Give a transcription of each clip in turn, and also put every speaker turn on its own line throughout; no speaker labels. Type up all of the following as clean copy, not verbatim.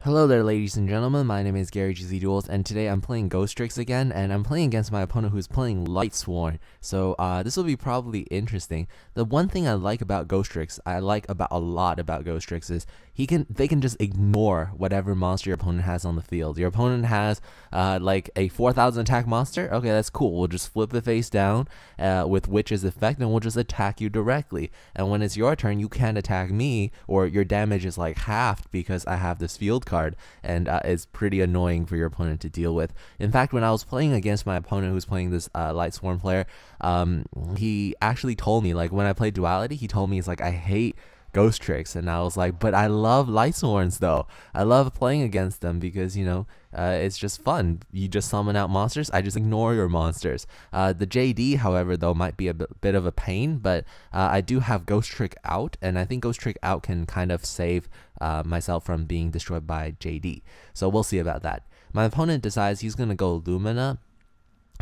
Hello there, ladies and gentlemen. My name is Gary gzduel, and today I'm playing Ghostricks again, and I'm playing against my opponent who's playing Lightsworn. So this will be probably interesting. The one thing I like about Ghostricks, a lot about Ghostricks, is they can just ignore whatever monster your opponent has on the field. Your opponent has like a 4,000 attack monster. Okay, that's cool. We'll just flip it face down with Witch's effect, and we'll just attack you directly. And when it's your turn, you can't attack me, or your damage is like halved because I have this field card, and it's pretty annoying for your opponent to deal with. In fact, when I was playing against my opponent who's playing this Lightsworn player, he actually told me, like, when I played Duality, he told me, he's like, I hate Ghostricks, and I was like, but I love Lightsworns though. I love playing against them because, you know, it's just fun. You just summon out monsters, I just ignore your monsters. The JD, however, though, might be a bit of a pain, but I do have Ghostrick out, and I think Ghostrick out can kind of save myself from being destroyed by JD. So we'll see about that. My opponent decides he's gonna go Lumina,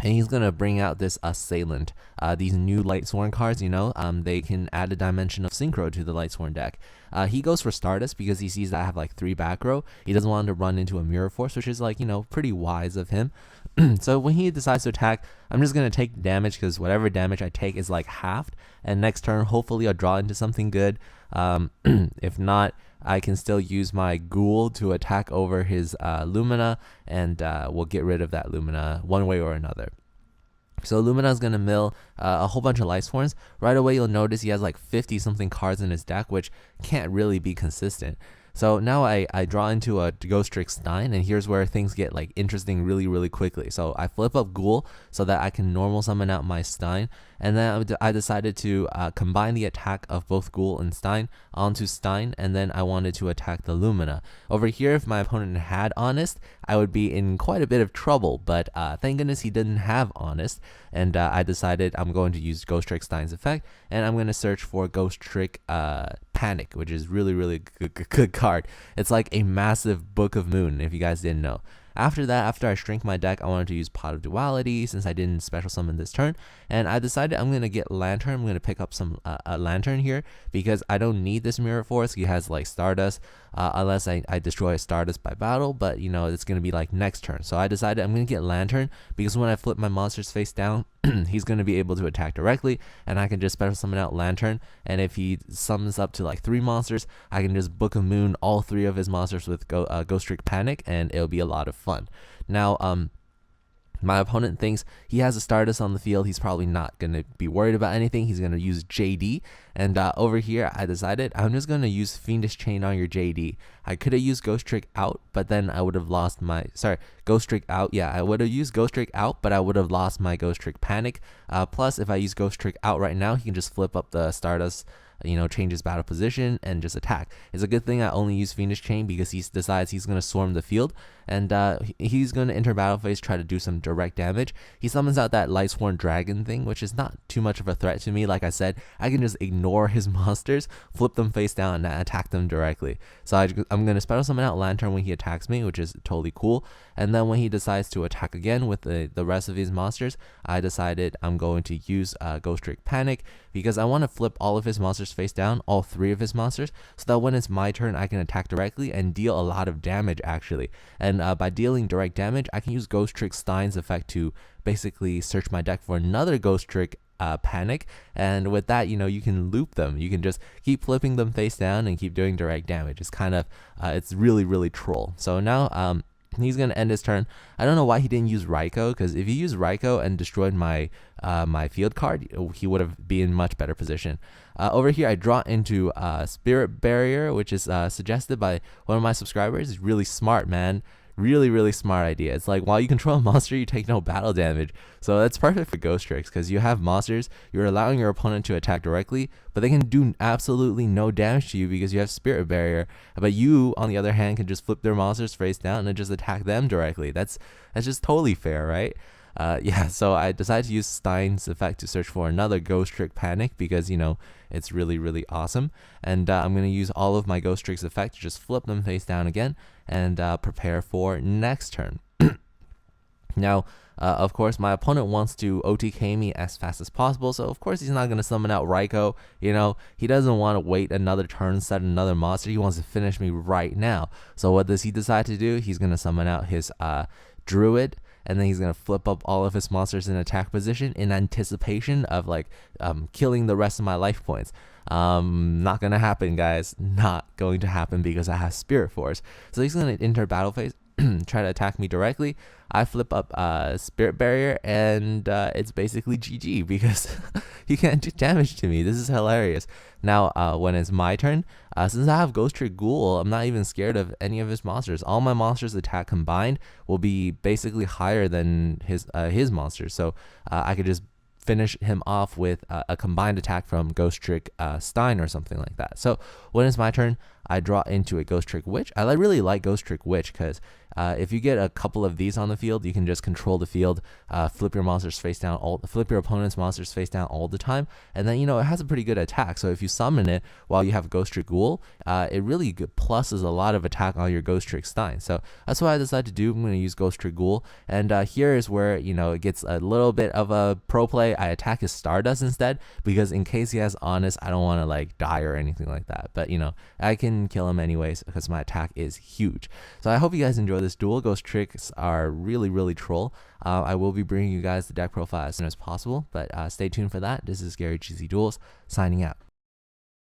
and he's going to bring out this Assailant. These new Lightsworn cards, you know, they can add a dimension of Synchro to the Lightsworn deck. He goes for Stardust because he sees that I have like 3 back row. He doesn't want to run into a Mirror Force, which is, like, you know, pretty wise of him. So when he decides to attack, I'm just going to take damage because whatever damage I take is like halved. And next turn, hopefully I'll draw into something good. If not, I can still use my Ghoul to attack over his Lumina, and we'll get rid of that Lumina one way or another. So Lumina is going to mill a whole bunch of Lightsworns. Right away, you'll notice he has like 50 something cards in his deck, which can't really be consistent. So now I draw into a Ghostricks Stein, and here's where things get like interesting really quickly. So I flip up Ghoul so that I can normal summon out my Stein, and then I decided to combine the attack of both Ghoul and Stein onto Stein, and then I wanted to attack the Lumina. Over here, if my opponent had Honest, I would be in quite a bit of trouble, but thank goodness he didn't have Honest, and I decided I'm going to use Ghostrick Stein's effect, and I'm going to search for Ghostrick Panic, which is really good card. It's like a massive Book of Moon, if you guys didn't know. After that, after I shrink my deck, I wanted to use Pot of Duality since I didn't special summon this turn, and I decided I'm going to get Lantern. I'm going to pick up some a Lantern here because I don't need this Mirror Force. He has like Stardust, unless I destroy Stardust by battle, but you know, it's going to be like next turn. So I decided I'm going to get Lantern because when I flip my monsters face down, he's going to be able to attack directly, and I can just special summon out Lantern, and if he summons up to like 3 monsters, I can just Book of Moon all 3 of his monsters with Ghostrick Panic, and it'll be a lot of fun. Now, my opponent thinks he has a Stardust on the field. He's probably not going to be worried about anything. He's going to use JD. And over here, I decided I'm just going to use Fiendish Chain on your JD. I could have used Ghostrick out, but then I would have lost my... Sorry, Ghostrick out. Yeah, I would have used Ghostrick out, but I would have lost my Ghostrick Panic. Plus, if I use Ghostrick out right now, he can just flip up the Stardust, you know, change his battle position and just attack. It's a good thing I only use Fiendish Chain because he decides he's going to swarm the field, and he's going to enter battle phase, try to do some direct damage. He summons out that Lightsworn Dragon thing, which is not too much of a threat to me. Like I said, I can just ignore his monsters, flip them face down, and attack them directly. So I'm going to special summon out Lantern when he attacks me, which is totally cool. And then when he decides to attack again with the rest of his monsters, I decided I'm going to use Ghostrick Panic because I want to flip all of his monsters face down, all 3 of his monsters, so that when it's my turn, I can attack directly and deal a lot of damage, actually. And by dealing direct damage, I can use Ghostrick Stein's effect to basically search my deck for another Ghostrick Panic, and with that, you know, you can loop them. You can just keep flipping them face down and keep doing direct damage. It's kind of it's really troll. So now he's gonna end his turn. I don't know why he didn't use Raikou, because if he used Raikou and destroyed my my field card, he would have been in much better position. Over here, I draw into Spirit Barrier, which is suggested by one of my subscribers. It's really smart, man. Really smart idea. It's like, while you control a monster, you take no battle damage. So that's perfect for Ghostricks because you have monsters, you're allowing your opponent to attack directly, but they can do absolutely no damage to you because you have Spirit Barrier. But you, on the other hand, can just flip their monsters face down and just attack them directly. That's just totally fair, right? Yeah, so I decided to use Stein's effect to search for another Ghostrick Panic because, you know, it's really awesome. And I'm going to use all of my Ghostrick's effect to just flip them face down again and prepare for next turn. Now, of course, my opponent wants to OTK me as fast as possible, so of course he's not going to summon out Raikou. You know, he doesn't want to wait another turn, set another monster. He wants to finish me right now. So what does he decide to do? He's going to summon out his Druid, and then he's going to flip up all of his monsters in attack position in anticipation of like killing the rest of my life points. Not going to happen, guys. Not going to happen because I have Spirit Force. So he's going to enter battle phase, try to attack me directly. I flip up Spirit Barrier, and it's basically GG because he can't do damage to me. This is hilarious. Now, when it's my turn, since I have Ghostrick Ghoul, I'm not even scared of any of his monsters. All my monsters' attack combined will be basically higher than his monsters, so I could just finish him off with a combined attack from Ghostrick Stein or something like that. So when it's my turn, I draw into a Ghostrick Witch. I really like Ghostrick Witch because if you get a couple of these on the field, you can just control the field, flip your monsters face down, flip your opponent's monsters face down all the time, and then it has a pretty good attack. So if you summon it while you have Ghostrick Ghoul, it really pluses a lot of attack on your Ghostrick Stein. So that's what I decided to do. I'm going to use Ghostrick Ghoul, and here is where it gets a little bit of a pro play. I attack his Stardust instead because in case he has Honest, I don't want to like die or anything like that. But I can kill him anyways because my attack is huge. So I hope you guys enjoy this duel. Ghostricks are really troll. I will be bringing you guys the deck profile as soon as possible, but stay tuned for that. This is Gary GZduels signing out.